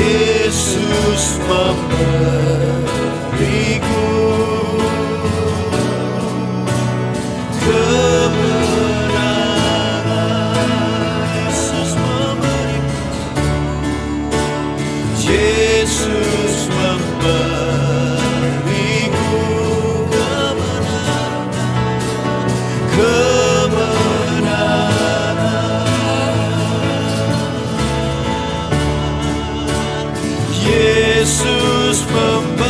Yesus memberiku kemenangan. Yesus memberiku, Yesus memberiku kemenangan, kemenangan. Yesus memberiku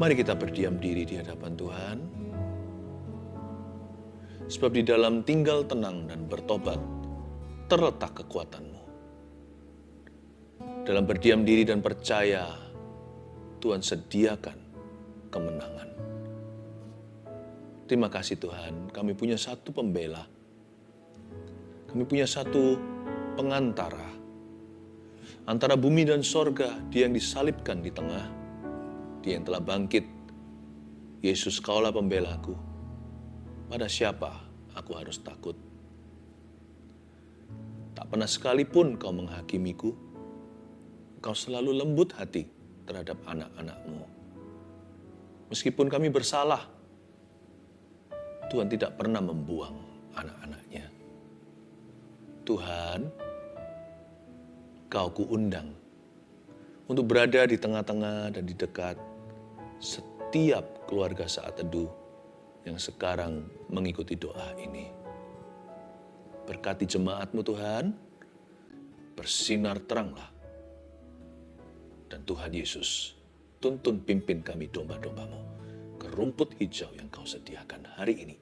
Mari kita berdiam diri di hadapan Tuhan. Sebab di dalam tinggal tenang dan bertobat, terletak kekuatanmu. Dalam berdiam diri dan percaya, Tuhan sediakan kemenangan. Terima kasih Tuhan, kami punya satu pembela. Kami punya satu pengantara. Antara bumi dan sorga, Dia yang disalibkan di tengah. Dia yang telah bangkit. Yesus, Kaulah pembelaku. Pada siapa aku harus takut? Tak pernah sekalipun Kau menghakimiku. Kau selalu lembut hati terhadap anak-anak-Mu. Meskipun kami bersalah, Tuhan tidak pernah membuang anak-anak-Nya. Tuhan, Kau kuundang untuk berada di tengah-tengah dan di dekat setiap keluarga saat teduh yang sekarang mengikuti doa ini. Berkati jemaat-Mu Tuhan, bersinar teranglah. Dan Tuhan Yesus, tuntun pimpin kami domba-domba-Mu ke rumput hijau yang Kau sediakan hari ini.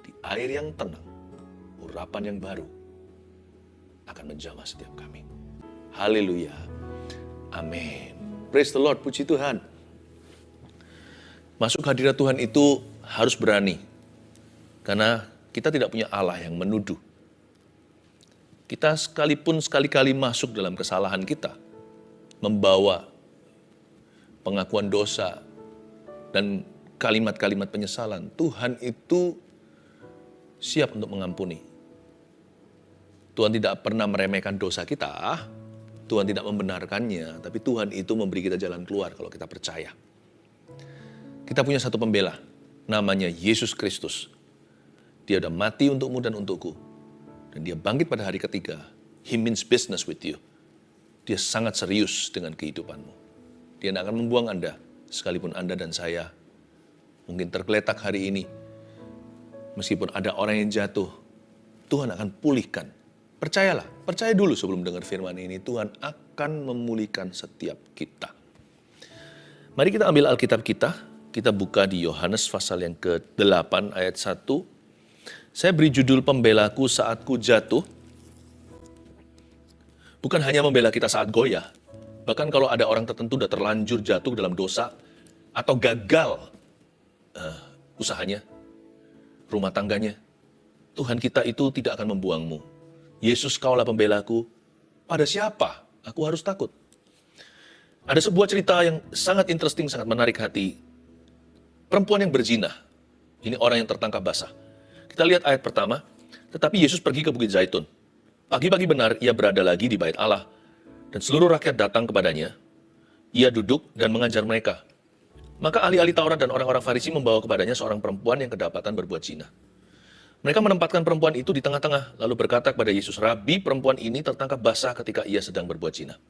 Di air yang tenang, urapan yang baru akan menjamah setiap kami. Haleluya. Amin. Praise the Lord, puji Tuhan. Masuk hadirat Tuhan itu harus berani. Karena kita tidak punya Allah yang menuduh. Kita sekalipun sekali-kali masuk dalam kesalahan kita, membawa pengakuan dosa dan kalimat-kalimat penyesalan, Tuhan itu siap untuk mengampuni. Tuhan tidak pernah meremehkan dosa kita, Tuhan tidak membenarkannya, tapi Tuhan itu memberi kita jalan keluar kalau kita percaya. Kita punya satu pembela, namanya Yesus Kristus. Dia udah mati untukmu dan untukku. Dan dia bangkit pada hari ketiga. He means business with you. Dia sangat serius dengan kehidupanmu. Dia tidak akan membuang Anda, sekalipun Anda dan saya mungkin tergeletak hari ini. Meskipun ada orang yang jatuh, Tuhan akan pulihkan. Percayalah, percaya dulu sebelum dengar firman ini, Tuhan akan memulihkan setiap kita. Mari kita ambil Alkitab kita buka di Yohanes pasal yang ke-8 ayat 1. Saya beri judul pembelaku saat ku jatuh. Bukan hanya membela kita saat goyah, bahkan kalau ada orang tertentu sudah terlanjur jatuh dalam dosa, atau gagal usahanya, rumah tangganya, Tuhan kita itu tidak akan membuangmu. Yesus, kaulah pembelaku, pada siapa aku harus takut? Ada sebuah cerita yang sangat interesting, sangat menarik hati. Perempuan yang berzina, ini orang yang tertangkap basah. Kita lihat ayat pertama, tetapi Yesus pergi ke Bukit Zaitun. Pagi-pagi benar ia berada lagi di bait Allah, dan seluruh rakyat datang kepadanya. Ia duduk dan mengajar mereka. Maka ahli-ahli Taurat dan orang-orang Farisi membawa kepadanya seorang perempuan yang kedapatan berbuat zina. Mereka menempatkan perempuan itu di tengah-tengah, lalu berkata kepada Yesus, Rabi, perempuan ini tertangkap basah ketika ia sedang berbuat zina.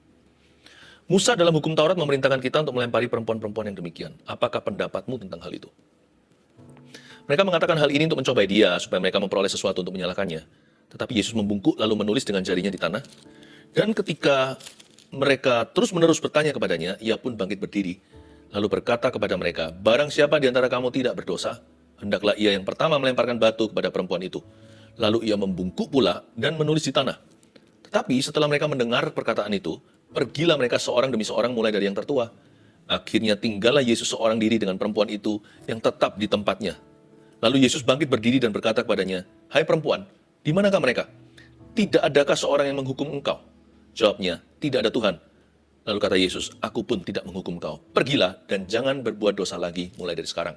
Musa dalam hukum Taurat memerintahkan kita untuk melempari perempuan-perempuan yang demikian. Apakah pendapatmu tentang hal itu? Mereka mengatakan hal ini untuk mencobai dia, supaya mereka memperoleh sesuatu untuk menyalahkannya. Tetapi Yesus membungkuk lalu menulis dengan jarinya di tanah. Dan ketika mereka terus-menerus bertanya kepadanya, ia pun bangkit berdiri. Lalu berkata kepada mereka, barang siapa di antara kamu tidak berdosa, hendaklah ia yang pertama melemparkan batu kepada perempuan itu. Lalu ia membungkuk pula dan menulis di tanah. Tetapi setelah mereka mendengar perkataan itu, pergilah mereka seorang demi seorang mulai dari yang tertua. Akhirnya tinggallah Yesus seorang diri dengan perempuan itu yang tetap di tempatnya. Lalu Yesus bangkit berdiri dan berkata kepadanya, hai perempuan, di manakah mereka? Tidak adakah seorang yang menghukum engkau? Jawabnya, tidak ada Tuhan. Lalu kata Yesus, aku pun tidak menghukum kau. Pergilah dan jangan berbuat dosa lagi mulai dari sekarang.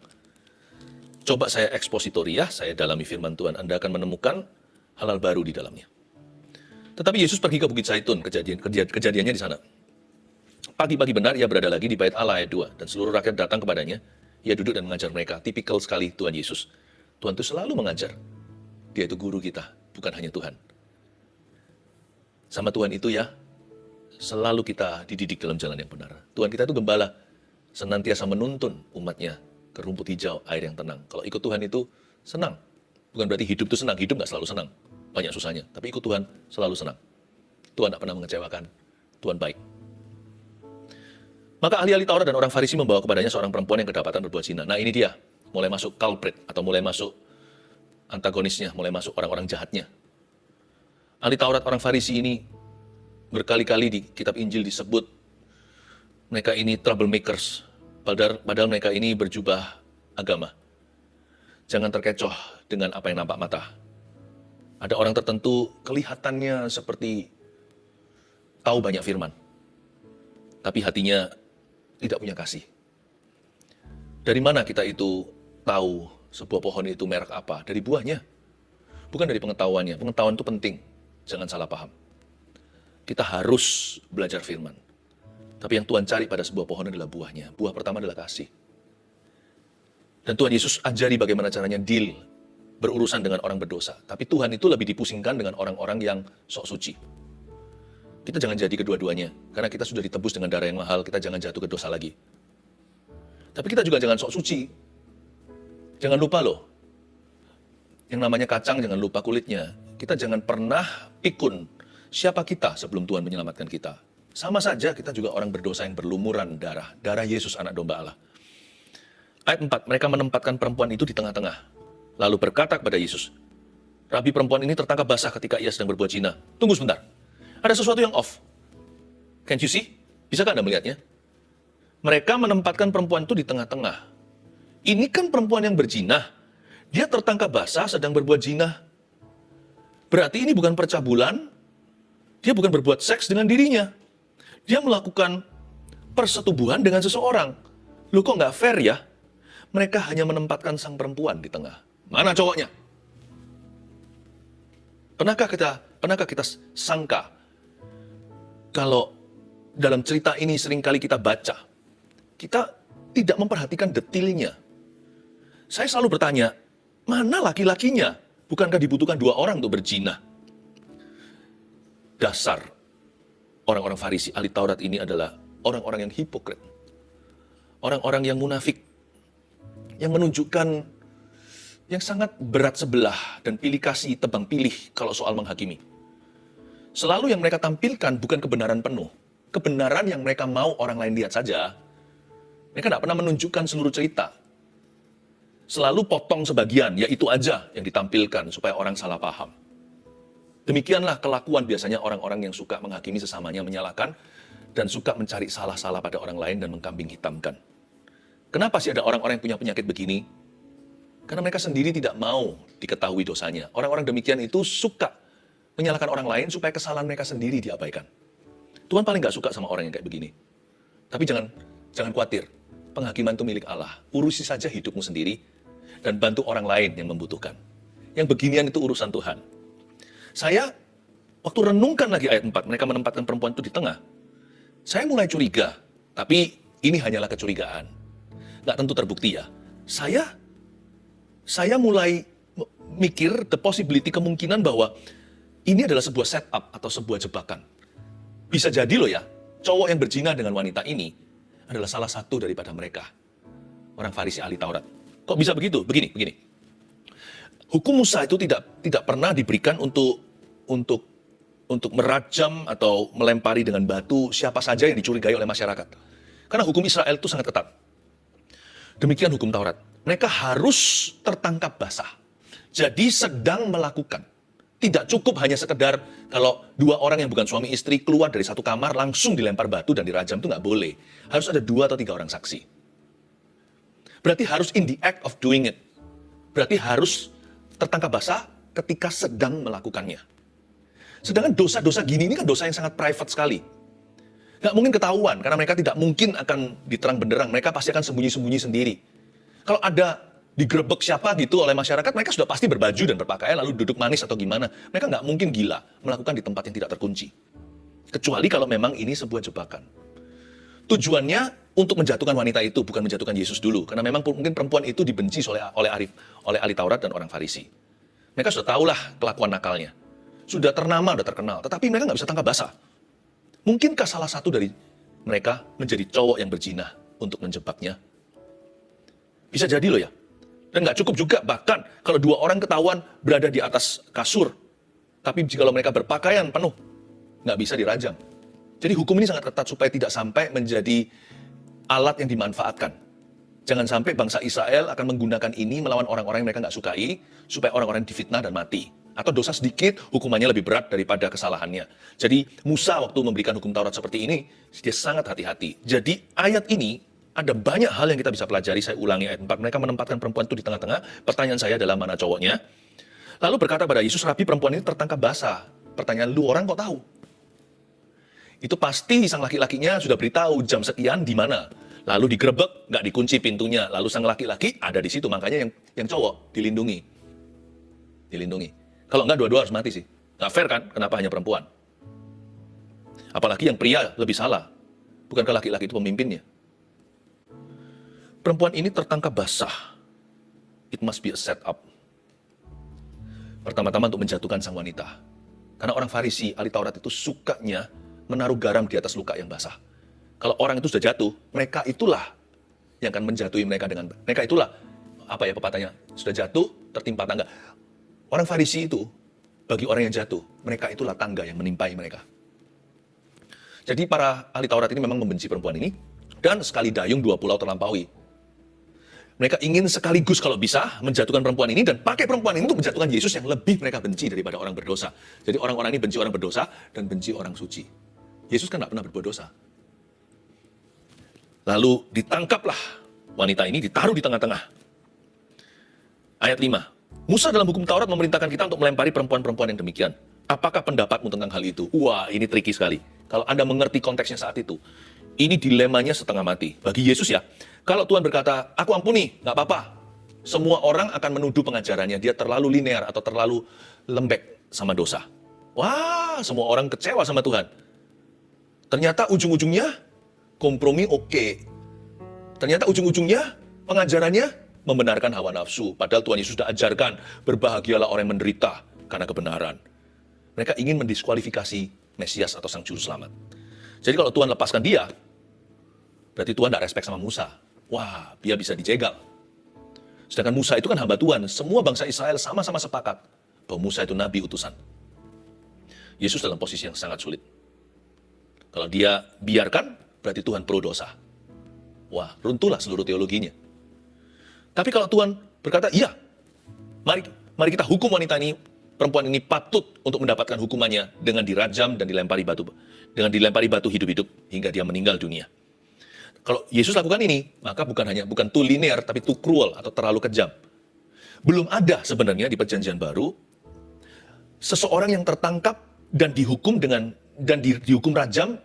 Coba saya ekspositori ya, saya dalami firman Tuhan. Anda akan menemukan hal-hal baru di dalamnya. Tetapi Yesus pergi ke Bukit Zaitun, kejadiannya di sana. Pagi-pagi benar ia berada lagi di bait Allah ayat 2, dan seluruh rakyat datang kepadanya. Ia duduk dan mengajar mereka. Tipikal sekali Tuhan Yesus. Tuhan itu selalu mengajar. Dia itu guru kita, bukan hanya Tuhan. Sama Tuhan itu ya, selalu kita dididik dalam jalan yang benar. Tuhan kita itu gembala, senantiasa menuntun umatnya ke rumput hijau, air yang tenang. Kalau ikut Tuhan itu senang. Bukan berarti hidup itu senang, hidup gak selalu senang. Banyak susahnya, tapi ikut Tuhan selalu senang. Tuhan tak pernah mengecewakan, Tuhan baik. Maka ahli-ahli Taurat dan orang Farisi membawa kepadanya seorang perempuan yang kedapatan berbuat zina. Nah ini dia, mulai masuk culprit, atau mulai masuk antagonisnya, mulai masuk orang-orang jahatnya. Ahli Taurat orang Farisi ini berkali-kali di kitab Injil disebut mereka ini troublemakers, padahal mereka ini berjubah agama. Jangan terkecoh dengan apa yang nampak mata. Ada orang tertentu kelihatannya seperti tahu banyak firman, tapi hatinya tidak punya kasih. Dari mana kita itu tahu sebuah pohon itu merek apa? Dari buahnya, bukan dari pengetahuannya. Pengetahuan itu penting, jangan salah paham. Kita harus belajar firman. Tapi yang Tuhan cari pada sebuah pohon adalah buahnya. Buah pertama adalah kasih. Dan Tuhan Yesus ajari bagaimana caranya deal, berurusan dengan orang berdosa. Tapi Tuhan itu lebih dipusingkan dengan orang-orang yang sok suci. Kita jangan jadi kedua-duanya. Karena kita sudah ditebus dengan darah yang mahal, kita jangan jatuh ke dosa lagi. Tapi kita juga jangan sok suci. Jangan lupa loh, yang namanya kacang jangan lupa kulitnya. Kita jangan pernah pikun siapa kita sebelum Tuhan menyelamatkan kita. Sama saja kita juga orang berdosa yang berlumuran darah Yesus anak domba Allah. Ayat 4, mereka menempatkan perempuan itu di tengah-tengah. Lalu berkata kepada Yesus, Rabi, perempuan ini tertangkap basah ketika ia sedang berbuat zina. Tunggu sebentar, ada sesuatu yang off. Can't you see? Bisakah Anda melihatnya? Mereka menempatkan perempuan itu di tengah-tengah. Ini kan perempuan yang berzina. Dia tertangkap basah sedang berbuat zina. Berarti ini bukan percabulan. Dia bukan berbuat seks dengan dirinya. Dia melakukan persetubuhan dengan seseorang. Loh kok nggak fair ya? Mereka hanya menempatkan sang perempuan di tengah. Mana cowoknya? Pernahkah kita sangka kalau dalam cerita ini seringkali kita baca, kita tidak memperhatikan detailnya. Saya selalu bertanya, mana laki-lakinya? Bukankah dibutuhkan 2 orang untuk berzina? Dasar orang-orang Farisi ahli Taurat ini adalah orang-orang yang hipokrit. Orang-orang yang munafik. Yang menunjukkan yang sangat berat sebelah dan pilih kasih tebang pilih kalau soal menghakimi. Selalu yang mereka tampilkan bukan kebenaran penuh. Kebenaran yang mereka mau orang lain lihat saja. Mereka tidak pernah menunjukkan seluruh cerita. Selalu potong sebagian, ya itu aja yang ditampilkan supaya orang salah paham. Demikianlah kelakuan biasanya orang-orang yang suka menghakimi sesamanya, menyalahkan, dan suka mencari salah-salah pada orang lain dan mengkambing hitamkan. Kenapa sih ada orang-orang yang punya penyakit begini? Karena mereka sendiri tidak mau diketahui dosanya. Orang-orang demikian itu suka menyalahkan orang lain supaya kesalahan mereka sendiri diabaikan. Tuhan paling gak suka sama orang yang kayak begini. Tapi jangan khawatir, penghakiman itu milik Allah. Urusi saja hidupmu sendiri, dan bantu orang lain yang membutuhkan. Yang beginian itu urusan Tuhan. Saya, waktu renungkan lagi ayat 4, mereka menempatkan perempuan itu di tengah. Saya mulai curiga, tapi ini hanyalah kecurigaan. Nggak tentu terbukti ya. Saya mulai mikir the possibility, kemungkinan bahwa ini adalah sebuah setup atau sebuah jebakan. Bisa jadi loh ya, cowok yang berzina dengan wanita ini adalah salah satu daripada mereka. Orang Farisi ahli Taurat. Kok bisa begitu? Begini. Hukum Musa itu tidak pernah diberikan untuk merajam atau melempari dengan batu siapa saja yang dicurigai oleh masyarakat. Karena hukum Israel itu sangat ketat. Demikian hukum Taurat. Mereka harus tertangkap basah. Jadi sedang melakukan. Tidak cukup hanya sekedar kalau 2 orang yang bukan suami istri keluar dari satu kamar langsung dilempar batu dan dirajam, itu nggak boleh. Harus ada 2 atau 3 orang saksi. Berarti harus in the act of doing it. Berarti harus tertangkap basah ketika sedang melakukannya. Sedangkan dosa-dosa gini ini kan dosa yang sangat private sekali. Nggak mungkin ketahuan, karena mereka tidak mungkin akan diterang benderang. Mereka pasti akan sembunyi-sembunyi sendiri. Kalau ada digerebek siapa gitu oleh masyarakat, mereka sudah pasti berbaju dan berpakaian lalu duduk manis atau gimana. Mereka nggak mungkin gila melakukan di tempat yang tidak terkunci. Kecuali kalau memang ini sebuah jebakan. Tujuannya untuk menjatuhkan wanita itu, bukan menjatuhkan Yesus dulu. Karena memang mungkin perempuan itu dibenci oleh ahli Taurat dan orang Farisi. Mereka sudah tahulah kelakuan nakalnya. Sudah ternama, sudah terkenal. Tetapi mereka nggak bisa tangkap basah. Mungkinkah salah satu dari mereka menjadi cowok yang berzina untuk menjebaknya? Bisa jadi loh ya. Dan nggak cukup juga, bahkan kalau 2 orang ketahuan berada di atas kasur. Tapi jika mereka berpakaian penuh, nggak bisa dirajam. Jadi hukum ini sangat ketat supaya tidak sampai menjadi alat yang dimanfaatkan. Jangan sampai bangsa Israel akan menggunakan ini melawan orang-orang yang mereka nggak sukai, supaya orang-orang difitnah dan mati. Atau dosa sedikit, hukumannya lebih berat daripada kesalahannya. Jadi Musa waktu memberikan hukum Taurat seperti ini, dia sangat hati-hati. Jadi ayat ini, ada banyak hal yang kita bisa pelajari. Saya ulangi ayat 4, mereka menempatkan perempuan itu di tengah-tengah. Pertanyaan saya adalah mana cowoknya? Lalu berkata pada Yesus, Rabi, perempuan ini tertangkap basah. Pertanyaan, lu orang kok tahu? Itu pasti sang laki-lakinya sudah beritahu jam sekian di mana. Lalu digerebek, nggak dikunci pintunya. Lalu sang laki-laki ada di situ, makanya yang cowok dilindungi. Kalau nggak, dua-dua harus mati sih. Nggak fair kan? Kenapa hanya perempuan? Apalagi yang pria lebih salah. Bukankah laki-laki itu pemimpinnya? Perempuan ini tertangkap basah. It must be a setup. Pertama-tama untuk menjatuhkan sang wanita. Karena orang Farisi, ahli Taurat itu sukanya menaruh garam di atas luka yang basah. Kalau orang itu sudah jatuh, mereka itulah yang akan menjatuhi mereka dengan... Mereka itulah, pepatahnya, sudah jatuh, tertimpa tangga. Orang Farisi itu, bagi orang yang jatuh, mereka itulah tangga yang menimpai mereka. Jadi para ahli Taurat ini memang membenci perempuan ini, dan sekali dayung 2 pulau terlampaui. Mereka ingin sekaligus kalau bisa menjatuhkan perempuan ini, dan pakai perempuan ini untuk menjatuhkan Yesus yang lebih mereka benci daripada orang berdosa. Jadi orang-orang ini benci orang berdosa, dan benci orang suci. Yesus kan tidak pernah berbuat dosa. Lalu ditangkaplah wanita ini, ditaruh di tengah-tengah. Ayat 5. Musa dalam hukum Taurat memerintahkan kita untuk melempari perempuan-perempuan yang demikian. Apakah pendapatmu tentang hal itu? Wah, ini tricky sekali. Kalau Anda mengerti konteksnya saat itu. Ini dilemanya setengah mati. Bagi Yesus ya, kalau Tuhan berkata, aku ampuni, nggak apa-apa. Semua orang akan menuduh pengajarannya. Dia terlalu linear atau terlalu lembek sama dosa. Wah, semua orang kecewa sama Tuhan. Ternyata ujung-ujungnya kompromi oke. Ternyata ujung-ujungnya pengajarannya membenarkan hawa nafsu. Padahal Tuhan Yesus sudah ajarkan, berbahagialah orang yang menderita karena kebenaran. Mereka ingin mendiskualifikasi Mesias atau Sang Juru Selamat. Jadi kalau Tuhan lepaskan dia, berarti Tuhan tidak respect sama Musa. Wah, dia bisa dijegal. Sedangkan Musa itu kan hamba Tuhan. Semua bangsa Israel sama-sama sepakat bahwa Musa itu nabi utusan. Yesus dalam posisi yang sangat sulit. Kalau dia biarkan, berarti Tuhan pro dosa. Wah, runtuhlah seluruh teologinya. Tapi kalau Tuhan berkata, iya, mari kita hukum wanita ini, perempuan ini patut untuk mendapatkan hukumannya dengan dirajam dan dilempari batu hidup-hidup hingga dia meninggal dunia. Kalau Yesus lakukan ini, maka bukan too linear, tapi too cruel atau terlalu kejam. Belum ada sebenarnya di Perjanjian Baru seseorang yang tertangkap dan dihukum dihukum rajam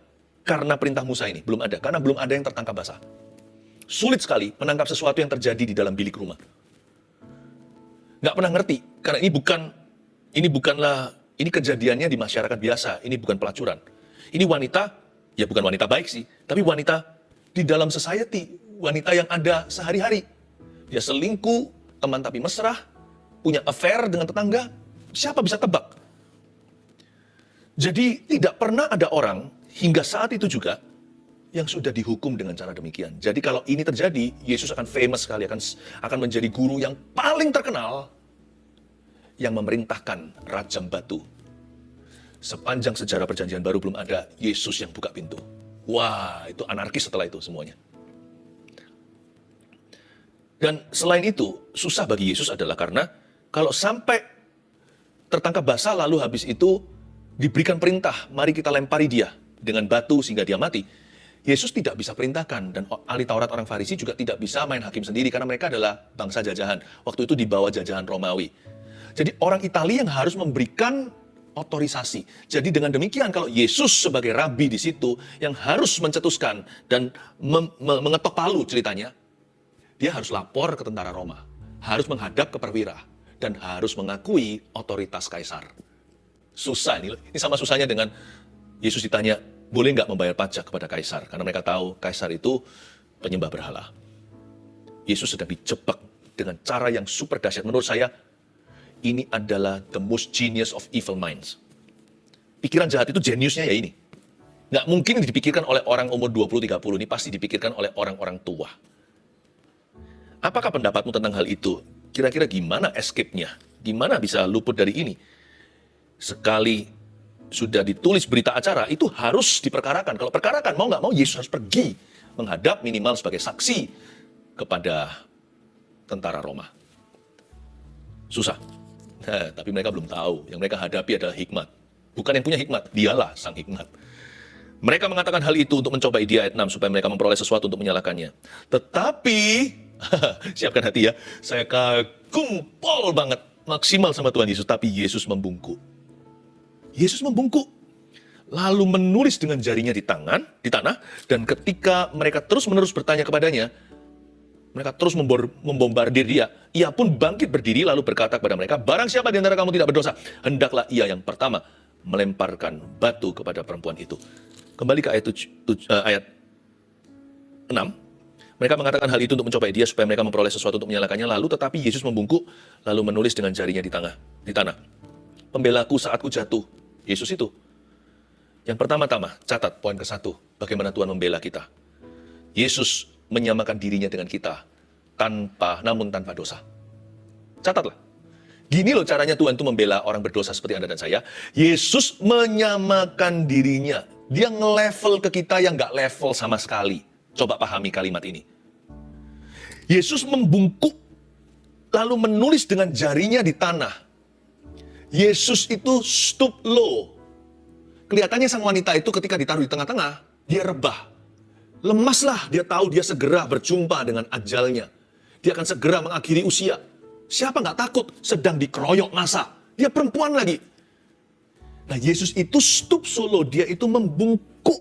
karena perintah Musa ini. Belum ada, karena belum ada yang tertangkap basah. Sulit sekali menangkap sesuatu yang terjadi di dalam bilik rumah. Nggak pernah ngerti, karena ini kejadiannya di masyarakat biasa, ini bukan pelacuran. Ini wanita, ya bukan wanita baik sih, tapi wanita di dalam society, wanita yang ada sehari-hari. Dia selingkuh, teman tapi mesra, punya affair dengan tetangga, siapa bisa tebak? Jadi tidak pernah ada orang hingga saat itu juga yang sudah dihukum dengan cara demikian. Jadi kalau ini terjadi, Yesus akan famous sekali, akan menjadi guru yang paling terkenal yang memerintahkan rajam batu. Sepanjang sejarah Perjanjian Baru belum ada Yesus yang buka pintu. Wah, itu anarkis setelah itu semuanya. Dan selain itu, susah bagi Yesus adalah karena kalau sampai tertangkap basah lalu habis itu diberikan perintah, mari kita lempari dia dengan batu sehingga dia mati. Yesus tidak bisa perintahkan, dan ahli Taurat orang Farisi juga tidak bisa main hakim sendiri karena mereka adalah bangsa jajahan. Waktu itu di bawah jajahan Romawi. Jadi orang Italia yang harus memberikan otorisasi. Jadi dengan demikian kalau Yesus sebagai rabi di situ yang harus mencetuskan dan mengetok palu ceritanya, dia harus lapor ke tentara Roma, harus menghadap ke perwira, dan harus mengakui otoritas kaisar. Susah ini sama susahnya dengan Yesus ditanya, boleh nggak membayar pajak kepada kaisar? Karena mereka tahu kaisar itu penyembah berhala. Yesus sedang dijebak dengan cara yang super dahsyat. Menurut saya, ini adalah the most genius of evil minds. Pikiran jahat itu jeniusnya ya ini. Nggak mungkin dipikirkan oleh orang umur 20-30, ini pasti dipikirkan oleh orang-orang tua. Apakah pendapatmu tentang hal itu? Kira-kira gimana escape-nya? Gimana bisa luput dari ini? Sekali sudah ditulis berita acara, itu harus diperkarakan. Kalau perkarakan, mau nggak mau, Yesus harus pergi menghadap minimal sebagai saksi kepada tentara Roma. Susah. Tapi mereka belum tahu. Yang mereka hadapi adalah hikmat. Bukan yang punya hikmat, dialah sang hikmat. Mereka mengatakan hal itu untuk mencobai dia, ayat 6, supaya mereka memperoleh sesuatu untuk menyalahkannya. Tetapi, siapkan hati ya, saya kagum pol banget, maksimal sama Tuhan Yesus, tapi Yesus membungkuk. Yesus membungkuk, lalu menulis dengan jarinya di tanah, dan ketika mereka terus-menerus bertanya kepadanya, mereka terus membombardir dia. Ia pun bangkit berdiri lalu berkata kepada mereka, barang siapa di antara kamu tidak berdosa, hendaklah ia yang pertama melemparkan batu kepada perempuan itu. Kembali ke ayat 6. Mereka mengatakan hal itu untuk mencobai dia supaya mereka memperoleh sesuatu untuk menyalahkannya. Lalu tetapi Yesus membungkuk, lalu menulis dengan jarinya di tanah. Pembelaku saat ku jatuh, Yesus itu. Yang pertama-tama, catat poin ke-1, bagaimana Tuhan membela kita. Yesus menyamakan dirinya dengan kita, namun tanpa dosa. Catatlah. Gini loh caranya Tuhan itu membela orang berdosa seperti Anda dan saya. Yesus menyamakan dirinya. Dia nge-level ke kita yang gak level sama sekali. Coba pahami kalimat ini. Yesus membungkuk, lalu menulis dengan jarinya di tanah. Yesus itu stoop low. Kelihatannya sang wanita itu ketika ditaruh di tengah-tengah, dia rebah. Lemaslah, dia tahu dia segera berjumpa dengan ajalnya. Dia akan segera mengakhiri usia. Siapa nggak takut sedang dikeroyok masa? Dia perempuan lagi. Nah, Yesus itu stoop solo, dia itu membungkuk.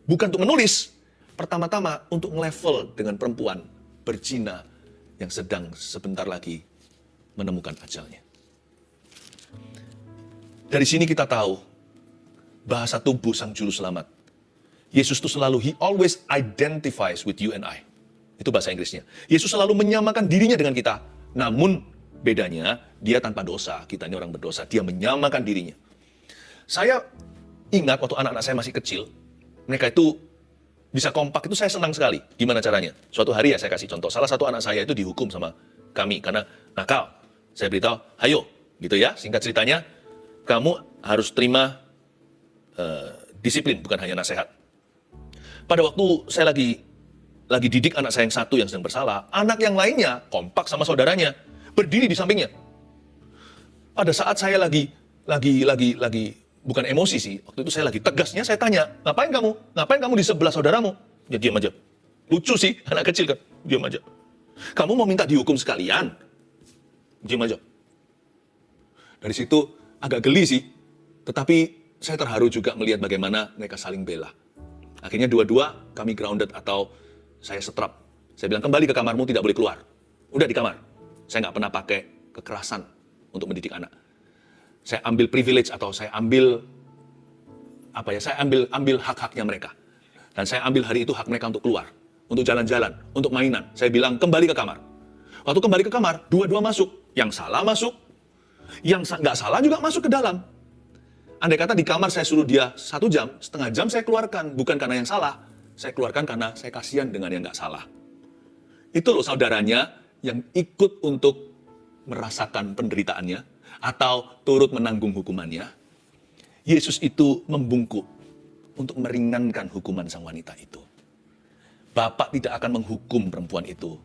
Bukan untuk menulis. Pertama-tama untuk level dengan perempuan berzina yang sedang sebentar lagi menemukan ajalnya. Dari sini kita tahu bahasa tubuh sang juru selamat. Yesus itu selalu, he always identifies with you and I. Itu bahasa Inggrisnya. Yesus selalu menyamakan dirinya dengan kita. Namun bedanya, dia tanpa dosa. Kita ini orang berdosa. Dia menyamakan dirinya. Saya ingat waktu anak-anak saya masih kecil, mereka itu bisa kompak, itu saya senang sekali. Gimana caranya? Suatu hari ya saya kasih contoh. Salah satu anak saya itu dihukum sama kami karena nakal. Saya beritahu, ayo, gitu ya. Singkat ceritanya, kamu harus terima disiplin, bukan hanya nasihat. Pada waktu saya lagi didik anak saya yang satu yang sedang bersalah, anak yang lainnya kompak sama saudaranya, berdiri di sampingnya. Pada saat saya lagi bukan emosi sih, waktu itu saya lagi tegasnya, saya tanya, ngapain kamu di sebelah saudaramu? Ya diam aja. Lucu sih, anak kecil kan, diam aja. Kamu mau minta dihukum sekalian? Diam aja. Dari situ agak geli sih, tetapi saya terharu juga melihat bagaimana mereka saling bela. Akhirnya dua-dua kami grounded atau saya setrap. Saya bilang, kembali ke kamarmu, tidak boleh keluar. Udah di kamar. Saya nggak pernah pakai kekerasan untuk mendidik anak. Saya ambil privilege atau saya ambil hak-haknya mereka. Dan saya ambil hari itu hak mereka untuk keluar, untuk jalan-jalan, untuk mainan. Saya bilang, kembali ke kamar. Waktu kembali ke kamar, dua-dua masuk. Yang salah masuk, yang nggak salah juga masuk ke dalam. Andai kata di kamar saya suruh dia 1 jam, setengah jam saya keluarkan. Bukan karena yang salah, saya keluarkan karena saya kasihan dengan yang nggak salah. Itu loh saudaranya yang ikut untuk merasakan penderitaannya, atau turut menanggung hukumannya. Yesus itu membungkuk untuk meringankan hukuman sang wanita itu. Bapak tidak akan menghukum perempuan itu,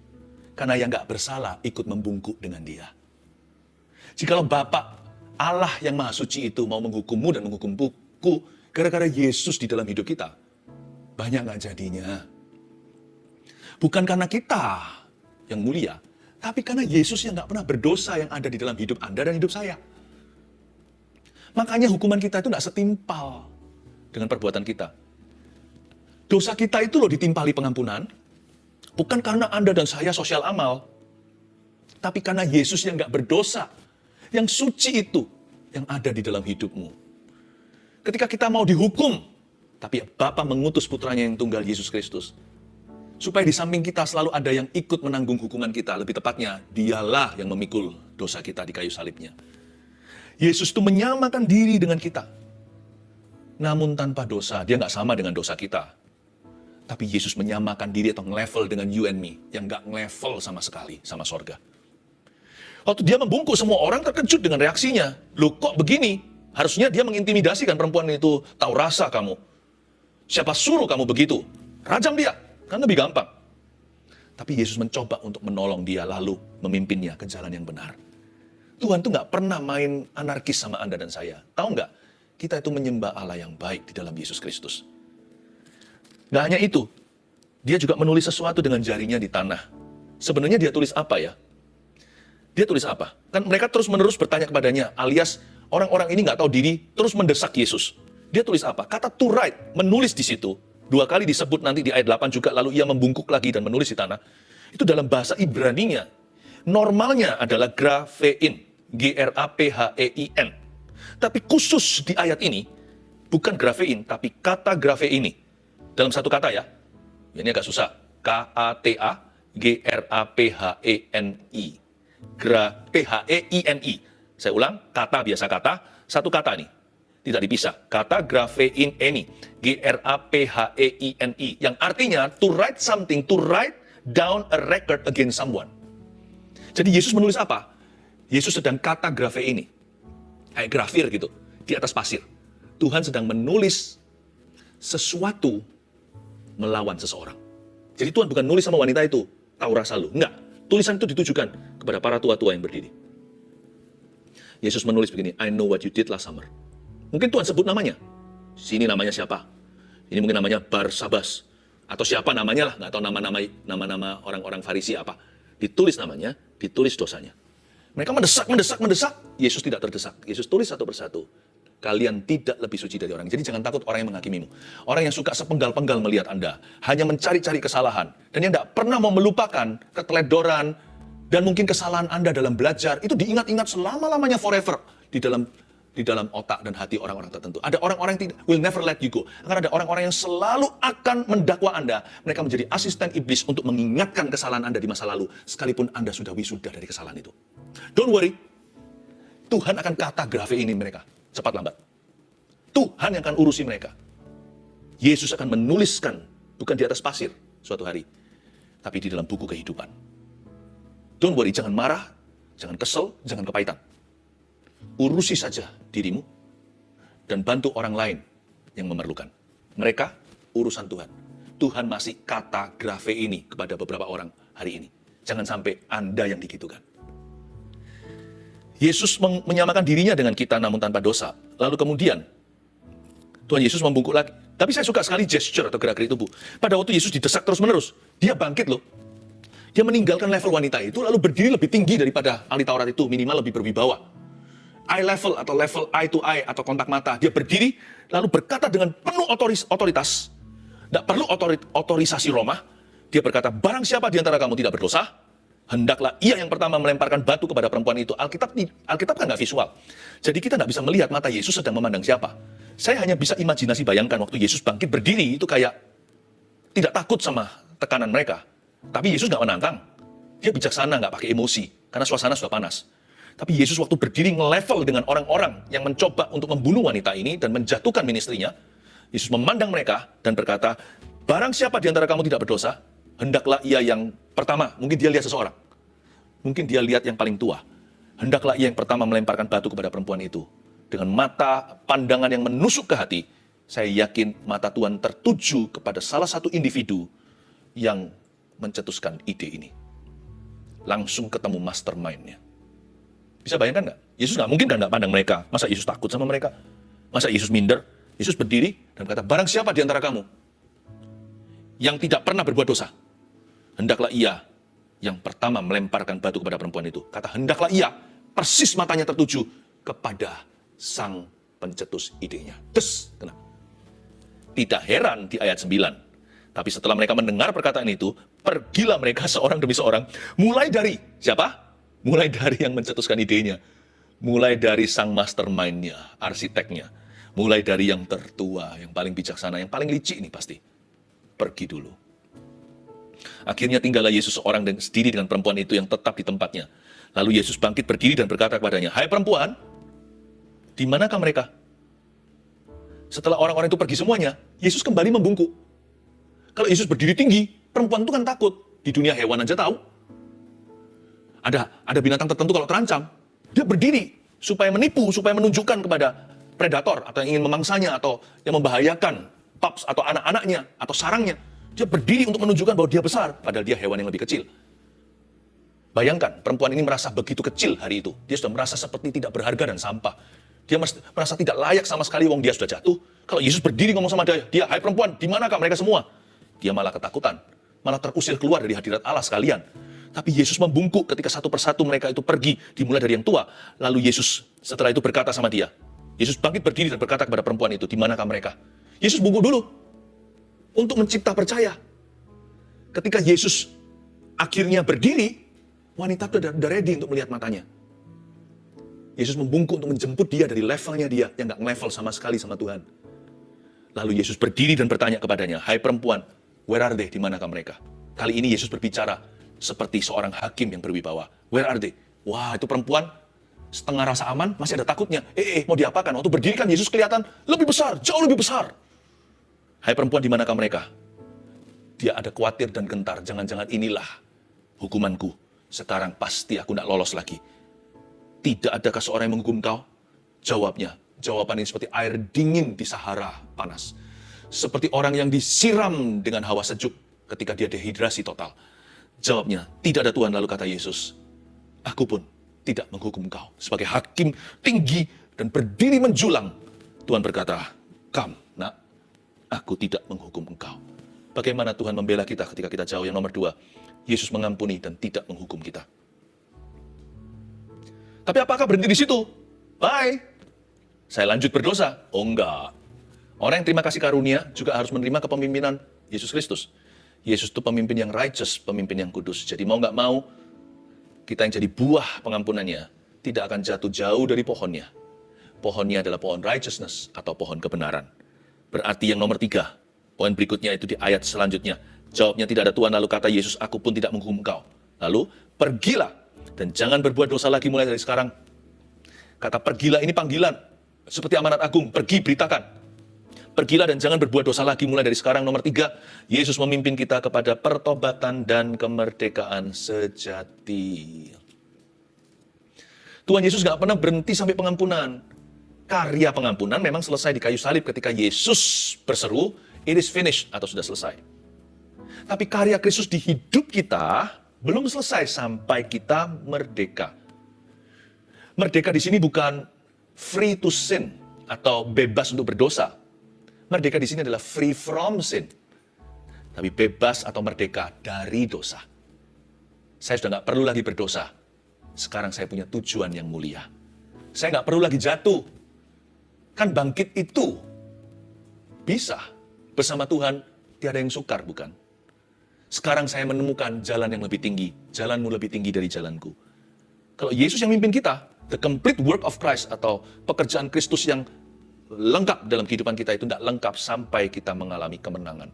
karena yang nggak bersalah ikut membungkuk dengan dia. Jikalau Bapak Allah yang Maha Suci itu mau menghukummu dan menghukum buku, gara-gara Yesus di dalam hidup kita, banyak nggak jadinya. Bukan karena kita yang mulia, tapi karena Yesus yang nggak pernah berdosa yang ada di dalam hidup Anda dan hidup saya. Makanya hukuman kita itu nggak setimpal dengan perbuatan kita. Dosa kita itu loh ditimpali pengampunan, bukan karena Anda dan saya sosial amal, tapi karena Yesus yang nggak berdosa, yang suci itu yang ada di dalam hidupmu. Ketika kita mau dihukum, tapi Bapa mengutus putranya yang tunggal, Yesus Kristus, supaya di samping kita selalu ada yang ikut menanggung hukuman kita. Lebih tepatnya, dialah yang memikul dosa kita di kayu salibnya. Yesus itu menyamakan diri dengan kita. Namun tanpa dosa, dia nggak sama dengan dosa kita. Tapi Yesus menyamakan diri atau nge-level dengan you and me, yang nggak nge-level sama sekali sama sorga. Waktu dia membungkuk, semua orang terkejut dengan reaksinya. Loh kok begini? Harusnya dia mengintimidasi kan perempuan itu. Tahu rasa kamu. Siapa suruh kamu begitu? Rajam dia. Kan lebih gampang. Tapi Yesus mencoba untuk menolong dia, lalu memimpinnya ke jalan yang benar. Tuhan tuh nggak pernah main anarkis sama Anda dan saya. Tahu nggak? Kita itu menyembah Allah yang baik di dalam Yesus Kristus. Nggak hanya itu. Dia juga menulis sesuatu dengan jarinya di tanah. Sebenarnya dia tulis apa ya? Dia tulis apa? Kan mereka terus-menerus bertanya kepadanya, alias orang-orang ini nggak tahu diri, terus mendesak Yesus. Dia tulis apa? Kata to write, menulis di situ. 2 kali disebut nanti di ayat 8 juga, lalu ia membungkuk lagi dan menulis di tanah. Itu dalam bahasa Ibraninya. Normalnya adalah graphein, G-R-A-P-H-E-I-N. Tapi khusus di ayat ini, bukan graphein, tapi kata grapheini. Dalam satu kata ya, ini agak susah. K-A-T-A-G-R-A-P-H-E-N-I. P-H-E-I-N-I. Saya ulang, kata biasa kata, satu kata nih. Tidak dipisah. Kata grapheini, G-R-A-P-H-E-I-N-I. Yang artinya to write something, to write down a record against someone. Jadi Yesus menulis apa? Yesus sedang kata grapheini. Kayak grafir gitu, di atas pasir. Tuhan sedang menulis sesuatu melawan seseorang. Jadi Tuhan bukan nulis sama wanita itu, tahu rasa lu. Enggak. Tulisan itu ditujukan kepada para tua-tua yang berdiri. Yesus menulis begini, I know what you did last summer. Mungkin Tuhan sebut namanya. Sini namanya siapa? Ini mungkin namanya Barsabas. Atau siapa namanya lah, nggak tahu nama-nama orang-orang Farisi apa. Ditulis namanya, ditulis dosanya. Mereka mendesak. Yesus tidak terdesak. Yesus tulis satu persatu. Kalian tidak lebih suci dari orang. Jadi jangan takut orang yang menghakimimu. Orang yang suka sepenggal-penggal melihat Anda. Hanya mencari-cari kesalahan. Dan yang tidak pernah mau melupakan keteledoran dan mungkin kesalahan Anda dalam belajar. Itu diingat-ingat selama-lamanya forever. Di dalam di dalam otak dan hati orang-orang tertentu. Ada orang-orang yang will never let you go. Akan ada orang-orang yang selalu akan mendakwa Anda. Mereka menjadi asisten iblis untuk mengingatkan kesalahan Anda di masa lalu, sekalipun Anda sudah wisuda dari kesalahan itu. Don't worry. Tuhan akan katagrafe ini mereka, cepat lambat. Tuhan yang akan urusi mereka. Yesus akan menuliskan, bukan di atas pasir suatu hari, tapi di dalam buku kehidupan. Don't worry, jangan marah, jangan kesel, jangan kepahitan. Urusi saja dirimu dan bantu orang lain yang memerlukan. Mereka urusan Tuhan. Tuhan masih katagrafe ini kepada beberapa orang hari ini. Jangan sampai Anda yang digitukan. Yesus menyamakan dirinya dengan kita namun tanpa dosa. Lalu kemudian Tuhan Yesus membungkuk lagi. Tapi saya suka sekali gesture atau gerak-gerik tubuh. Pada waktu Yesus didesak terus-menerus, dia bangkit loh. Dia meninggalkan level wanita itu lalu berdiri lebih tinggi daripada ahli Taurat itu, minimal lebih berwibawa. Eye level atau level eye to eye atau kontak mata. Dia berdiri lalu berkata dengan penuh otoritas. Tidak perlu otorisasi Roma. Dia berkata, barang siapa di antara kamu tidak berdosa, hendaklah ia yang pertama melemparkan batu kepada perempuan itu. Alkitab kan nggak visual. Jadi kita nggak bisa melihat mata Yesus sedang memandang siapa. Saya hanya bisa imajinasi bayangkan waktu Yesus bangkit berdiri itu kayak tidak takut sama tekanan mereka. Tapi Yesus nggak menantang. Dia bijaksana, nggak pakai emosi. Karena suasana sudah panas. Tapi Yesus waktu berdiri nge-level dengan orang-orang yang mencoba untuk membunuh wanita ini dan menjatuhkan ministrinya, Yesus memandang mereka dan berkata, barang siapa di antara kamu tidak berdosa, hendaklah ia yang pertama. Mungkin dia lihat seseorang. Mungkin dia lihat yang paling tua. Hendaklah ia yang pertama melemparkan batu kepada perempuan itu. Dengan mata pandangan yang menusuk ke hati, saya yakin mata Tuhan tertuju kepada salah satu individu yang mencetuskan ide ini. Langsung ketemu mastermind-nya. Bisa bayangkan nggak? Yesus nggak mungkin kan nggak pandang mereka. Masa Yesus takut sama mereka? Masa Yesus minder? Yesus berdiri dan berkata, barang siapa di antara kamu yang tidak pernah berbuat dosa, hendaklah ia yang pertama melemparkan batu kepada perempuan itu. Kata hendaklah ia, persis matanya tertuju kepada sang pencetus idenya. Kena. Tidak heran di ayat 9. Tapi setelah mereka mendengar perkataan itu, pergilah mereka seorang demi seorang. Mulai dari siapa? Mulai dari yang mencetuskan idenya. Mulai dari sang mastermind-nya, arsiteknya. Mulai dari yang tertua, yang paling bijaksana, yang paling licik ini pasti. Pergi dulu. Akhirnya tinggallah Yesus seorang dan sendiri dengan perempuan itu yang tetap di tempatnya. Lalu Yesus bangkit berdiri dan berkata kepadanya, hai perempuan, di manakah mereka? Setelah orang-orang itu pergi semuanya, Yesus kembali membungkuk. Kalau Yesus berdiri tinggi, perempuan itu kan takut. Di dunia hewan aja tahu. Ada binatang tertentu kalau terancam, dia berdiri supaya menipu, supaya menunjukkan kepada predator atau yang ingin memangsanya atau yang membahayakan pups atau anak-anaknya atau sarangnya. Dia berdiri untuk menunjukkan bahwa dia besar, padahal dia hewan yang lebih kecil. Bayangkan, perempuan ini merasa begitu kecil hari itu. Dia sudah merasa seperti tidak berharga dan sampah. Dia merasa tidak layak sama sekali, wong dia sudah jatuh. Kalau Yesus berdiri ngomong sama dia, hai perempuan, di manakah mereka semua? Dia malah ketakutan, malah terusir keluar dari hadirat Allah sekalian. Tapi Yesus membungkuk ketika satu persatu mereka itu pergi, dimulai dari yang tua. Lalu Yesus setelah itu berkata sama dia, Yesus bangkit berdiri dan berkata kepada perempuan itu, di manakah mereka? Yesus bungkuk dulu, untuk mencipta percaya. Ketika Yesus akhirnya berdiri, wanita itu udah ready untuk melihat matanya. Yesus membungkuk untuk menjemput dia dari levelnya dia, yang gak level sama sekali sama Tuhan. Lalu Yesus berdiri dan bertanya kepadanya, hai perempuan, where are they? Di manakah mereka? Kali ini Yesus berbicara seperti seorang hakim yang berwibawa. Where are they? Wah, itu perempuan setengah rasa aman, masih ada takutnya. Mau diapakan? Waktu berdiri kan Yesus kelihatan lebih besar, jauh lebih besar. Hai perempuan, di manakah mereka? Dia ada khawatir dan gentar. Jangan-jangan inilah hukumanku. Sekarang pasti aku tidak lolos lagi. Tidak adakah seorang yang menghukum kau? Jawaban ini seperti air dingin di Sahara panas. Seperti orang yang disiram dengan hawa sejuk ketika dia dehidrasi total. Jawabnya, tidak ada Tuhan. Lalu kata Yesus, aku pun tidak menghukum kau. Sebagai hakim tinggi dan berdiri menjulang, Tuhan berkata, come, nak, aku tidak menghukum engkau. Bagaimana Tuhan membela kita ketika kita jauh? Yang nomor 2, Yesus mengampuni dan tidak menghukum kita. Tapi apakah berhenti di situ? Bye. Saya lanjut berdosa? Oh enggak. Orang yang terima kasih karunia juga harus menerima kepemimpinan Yesus Kristus. Yesus itu pemimpin yang righteous, pemimpin yang kudus. Jadi mau nggak mau, kita yang jadi buah pengampunannya tidak akan jatuh jauh dari pohonnya. pohonnya adalah pohon righteousness atau pohon kebenaran. Berarti yang nomor 3, poin berikutnya itu di ayat selanjutnya. Jawabnya, tidak ada Tuhan, lalu kata Yesus, aku pun tidak menghukum engkau. Lalu, pergilah dan jangan berbuat dosa lagi mulai dari sekarang. Kata pergilah ini panggilan, seperti amanat agung, pergi beritakan. Pergilah dan jangan berbuat dosa lagi mulai dari sekarang. Nomor 3, Yesus memimpin kita kepada pertobatan dan kemerdekaan sejati. Tuhan Yesus gak pernah berhenti sampai pengampunan. Karya pengampunan memang selesai di kayu salib ketika Yesus berseru, it is finished, atau sudah selesai. Tapi karya Kristus di hidup kita belum selesai sampai kita merdeka. Merdeka di sini bukan free to sin atau bebas untuk berdosa. Merdeka di sini adalah free from sin. Tapi bebas atau merdeka dari dosa. Saya sudah nggak perlu lagi berdosa. Sekarang saya punya tujuan yang mulia. Saya nggak perlu lagi jatuh. Kan bangkit itu bisa. Bersama Tuhan, tiada yang sukar, bukan? Sekarang saya menemukan jalan yang lebih tinggi. Jalanmu lebih tinggi dari jalanku. Kalau Yesus yang mimpin kita, the complete work of Christ atau pekerjaan Kristus yang lengkap dalam kehidupan kita itu tidak lengkap sampai kita mengalami kemenangan.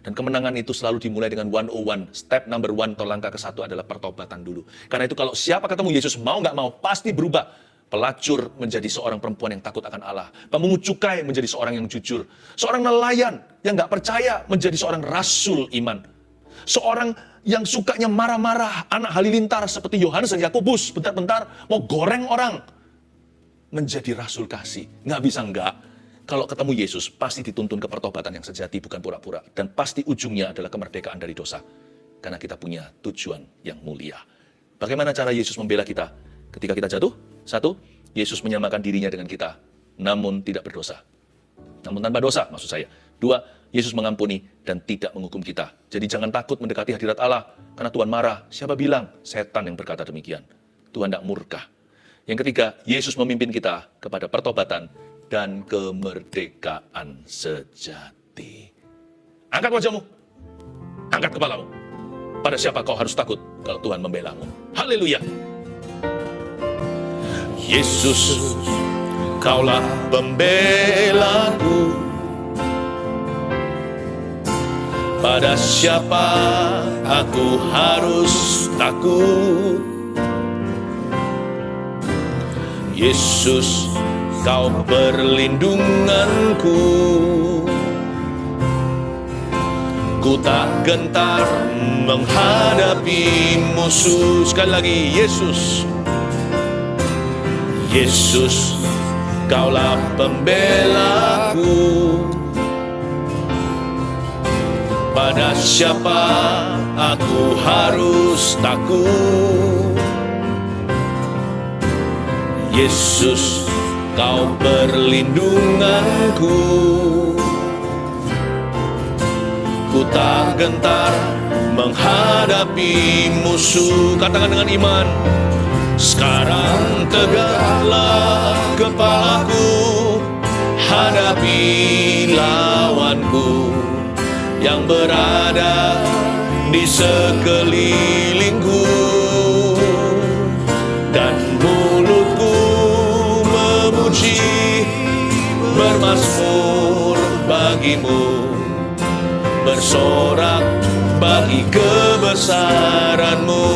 Dan kemenangan itu selalu dimulai dengan 101. Step number 1 atau langkah ke-1 adalah pertobatan dulu. Karena itu kalau siapa ketemu Yesus mau nggak mau pasti berubah. Pelacur menjadi seorang perempuan yang takut akan Allah. Pemungut cukai menjadi seorang yang jujur. Seorang nelayan yang nggak percaya menjadi seorang rasul iman. Seorang yang sukanya marah-marah, anak halilintar seperti Yohanes dan Yakobus, bentar-bentar mau goreng orang. Menjadi rasul kasih. Nggak bisa enggak. Kalau ketemu Yesus, pasti dituntun ke pertobatan yang sejati, bukan pura-pura. Dan pasti ujungnya adalah kemerdekaan dari dosa. Karena kita punya tujuan yang mulia. Bagaimana cara Yesus membela kita ketika kita jatuh? 1, Yesus menyamakan dirinya dengan kita, namun tidak berdosa. Namun tanpa dosa, maksud saya. 2, Yesus mengampuni dan tidak menghukum kita. Jadi jangan takut mendekati hadirat Allah, karena Tuhan marah. Siapa bilang? Setan yang berkata demikian. Tuhan tidak murka. Yang ketiga, Yesus memimpin kita kepada pertobatan dan kemerdekaan sejati. Angkat wajahmu, angkat kepalamu. Pada siapa kau harus takut kalau Tuhan membelamu? Haleluya. Yesus, kaulah pembelaku. Pada siapa aku harus takut? Yesus, kau perlindunganku. Ku tak gentar menghadapi musuh. Sekali lagi, Yesus. Yesus, kaulah pembelaku. Pada siapa aku harus takut? Yesus, kau perlindunganku. Ku tak gentar menghadapi musuh. Katakan dengan iman. Sekarang tegaklah kepalaku, hadapi lawanku yang berada di sekelilingku. Dan mulutku memuji, bermazmur bagimu, bersorak bagi kebesaranmu.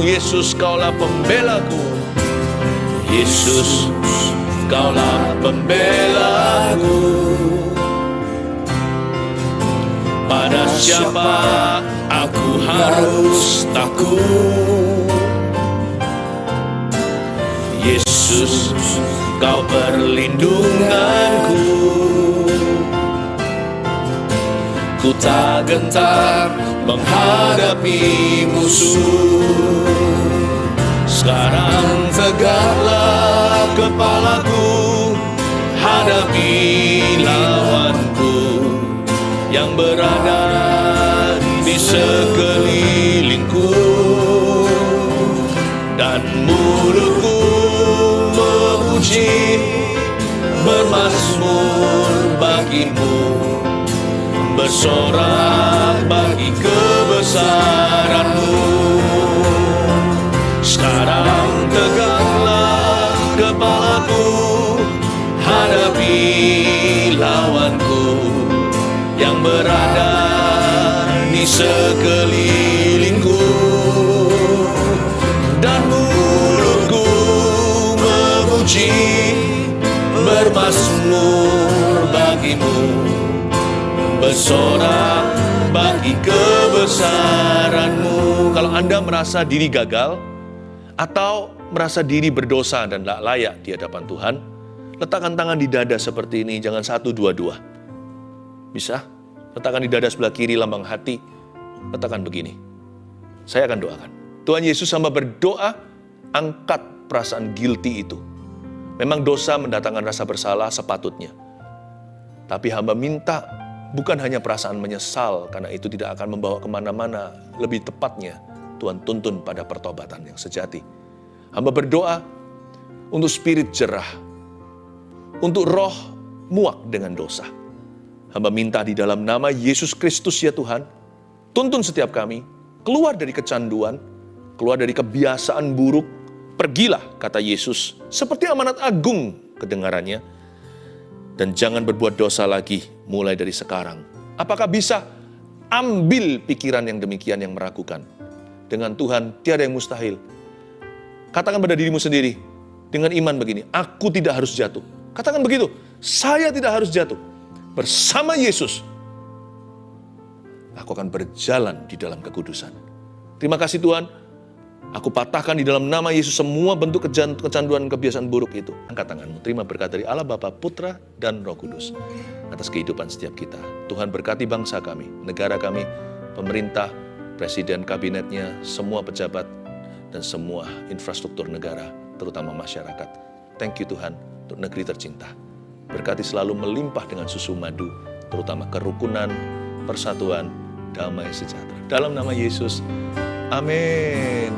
Yesus, kaulah pembelaku. Yesus, kaulah pembelaku. Pada siapa aku harus takut? Yesus, kau perlindunganku. Ku tak gentar menghadapi musuh. Sekarang tegaklah kepalaku, hadapi lawanku yang berada di sekelilingku. Dan mulutku memuji, bermazmur bagimu, bersorak bagi kebesaranmu. Sekarang tegaklah kepalaku, sekelilingku, dan mulutku memuji, bermazmur bagimu, bersorak bagi kebesaranmu. Kalau Anda merasa diri gagal, atau merasa diri berdosa dan tak layak di hadapan Tuhan, letakkan tangan di dada seperti ini, jangan 1, 2, 2. Bisa? Letakkan di dada sebelah kiri lambang hati, letakkan begini. Saya akan doakan. Tuhan Yesus, hamba berdoa, angkat perasaan guilty itu. Memang dosa mendatangkan rasa bersalah sepatutnya. Tapi hamba minta bukan hanya perasaan menyesal, karena itu tidak akan membawa kemana-mana. Lebih tepatnya, Tuhan tuntun pada pertobatan yang sejati. Hamba berdoa untuk spirit jerah, untuk roh muak dengan dosa. Hamba minta di dalam nama Yesus Kristus ya Tuhan, tuntun setiap kami, keluar dari kecanduan, keluar dari kebiasaan buruk. Pergilah, kata Yesus, seperti amanat agung kedengarannya, dan jangan berbuat dosa lagi mulai dari sekarang. Apakah bisa? Ambil pikiran yang demikian yang meragukan. Dengan Tuhan tiada yang mustahil. Katakan pada dirimu sendiri, dengan iman begini, aku tidak harus jatuh. Katakan begitu, saya tidak harus jatuh. Bersama Yesus, aku akan berjalan di dalam kekudusan. Terima kasih Tuhan, aku patahkan di dalam nama Yesus semua bentuk kecanduan kebiasaan buruk itu. Angkat tanganmu, terima berkat dari Allah Bapa, Putra, dan Roh Kudus atas kehidupan setiap kita. Tuhan berkati bangsa kami, negara kami, pemerintah, presiden, kabinetnya, semua pejabat, dan semua infrastruktur negara, terutama masyarakat. Thank you Tuhan untuk negeri tercinta. Berkati selalu melimpah dengan susu madu, terutama kerukunan, persatuan, damai sejahtera. Dalam nama Yesus, amin.